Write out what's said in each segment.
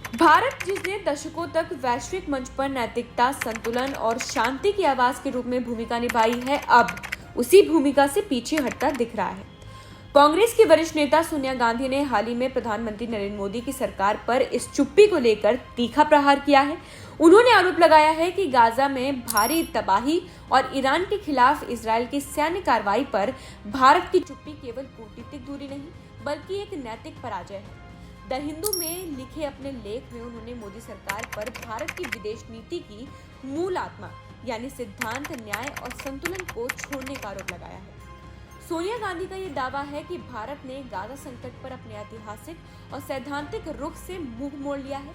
भारत जिसने दशकों तक वैश्विक मंच पर नैतिकता, संतुलन और शांति की आवाज के रूप में भूमिका निभाई है, अब उसी भूमिका से पीछे हटता दिख रहा है। कांग्रेस की वरिष्ठ नेता सोनिया गांधी ने हाल ही में प्रधानमंत्री नरेंद्र मोदी की सरकार पर इस चुप्पी को लेकर तीखा प्रहार किया है। उन्होंने आरोप लगाया है कि गाजा में भारी तबाही और ईरान के खिलाफ इजरायल की सैन्य कार्रवाई पर भारत की चुप्पी केवल कूटनीतिक दूरी नहीं बल्कि एक नैतिक पराजय है। द हिंदू में लिखे अपने लेख में उन्होंने मोदी सरकार पर भारत की विदेश नीति की मूल आत्मा यानी सिद्धांत, न्याय और संतुलन को छोड़ने का आरोप लगाया है। सोनिया गांधी का ये दावा है कि भारत ने गाजा संकट पर अपने ऐतिहासिक और सैद्धांतिक रुख से मुंह मोड़ लिया है।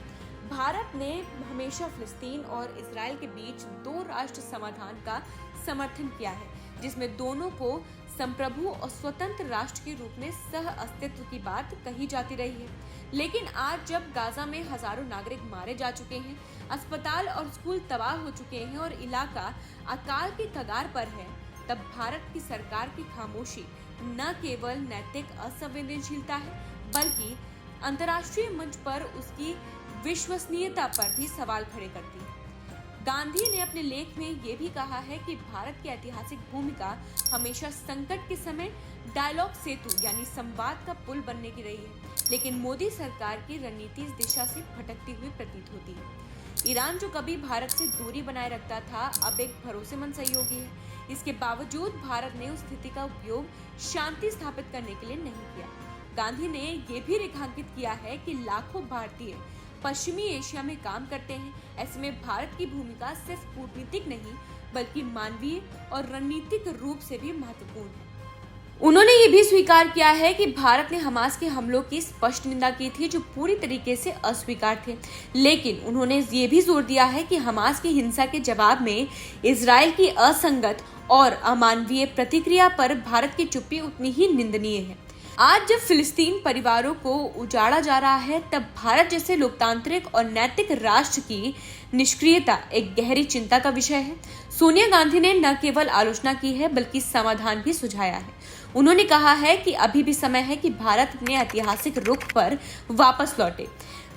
भारत ने हमेशा फिलिस्तीन और इजराइल के बीच दो राष्ट्र समाधान का समर्थन किया है, जिसमें दोनों को संप्रभु और स्वतंत्र राष्ट्र के रूप में सह अस्तित्व की बात कही जाती रही है। लेकिन आज जब गाजा में हजारों नागरिक मारे जा चुके हैं, अस्पताल और स्कूल तबाह हो चुके हैं और इलाका अकाल की कगार पर है, तब भारत की सरकार की खामोशी न केवल नैतिक असंवेदनशीलता है बल्कि अंतर्राष्ट्रीय मंच पर उसकी विश्वसनीयता पर भी सवाल खड़े करती है। गांधी ने अपने लेख में ये भी कहा है कि भारत की ऐतिहासिक भूमिका हमेशा संकट के समय डायलॉग सेतु यानी संवाद का पुल बनने की रही है, लेकिन मोदी सरकार की रणनीति इस दिशा से भटकती हुई प्रतीत होती है। ईरान जो कभी भारत से दूरी बनाए रखता था, अब एक भरोसेमंद सहयोगी है। इसके बावजूद भारत ने उस स्थिति का उपयोग शांति स्थापित करने के लिए नहीं किया। गांधी ने ये भी रेखांकित किया है कि लाखों भारतीय पश्चिमी एशिया में काम करते हैं। ऐसे में भारत की भूमिका सिर्फ कूटनीतिक नहीं बल्कि मानवीय और रणनीतिक रूप से भी महत्वपूर्ण है। उन्होंने ये भी स्वीकार किया है कि भारत ने हमास के हमलों की स्पष्ट निंदा की थी, जो पूरी तरीके से अस्वीकार थे। लेकिन उन्होंने ये भी जोर दिया है कि हमास की हिंसा के जवाब में इजराइल की असंगत और अमानवीय प्रतिक्रिया पर भारत की चुप्पी उतनी ही निंदनीय है। आज जब फिलिस्तीन परिवारों को उजाड़ा जा रहा है, तब भारत जैसे लोकतांत्रिक और नैतिक राष्ट्र की निष्क्रियता एक गहरी चिंता का विषय है। सोनिया गांधी ने न केवल आलोचना की है बल्कि समाधान भी सुझाया है। उन्होंने कहा है कि अभी भी समय है कि भारत अपने ऐतिहासिक रुख पर वापस लौटे,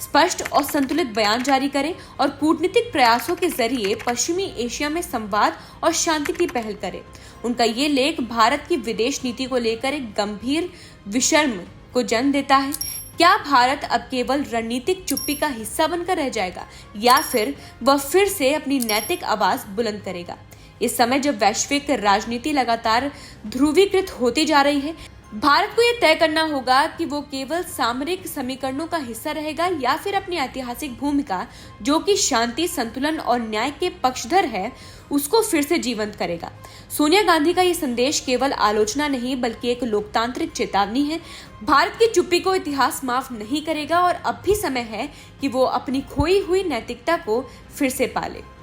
स्पष्ट और संतुलित बयान जारी करे और कूटनीतिक प्रयासों के जरिए पश्चिमी एशिया में संवाद और शांति की पहल करे। उनका ये लेख भारत की विदेश नीति को लेकर एक गंभीर विषम को जन्म देता है। क्या भारत अब केवल रणनीतिक चुप्पी का हिस्सा बनकर रह जाएगा या फिर वह फिर से अपनी नैतिक आवाज बुलंद करेगा? इस समय जब वैश्विक राजनीति लगातार ध्रुवीकृत होती जा रही है, भारत को यह तय करना होगा कि वो केवल सामरिक समीकरणों का हिस्सा रहेगा या फिर अपनी ऐतिहासिक भूमिका, जो कि शांति, संतुलन और न्याय के पक्षधर है, उसको फिर से जीवंत करेगा। सोनिया गांधी का ये संदेश केवल आलोचना नहीं बल्कि एक लोकतांत्रिक चेतावनी है। भारत की चुप्पी को इतिहास माफ नहीं करेगा और अब भी समय है कि वो अपनी खोई हुई नैतिकता को फिर से पाले।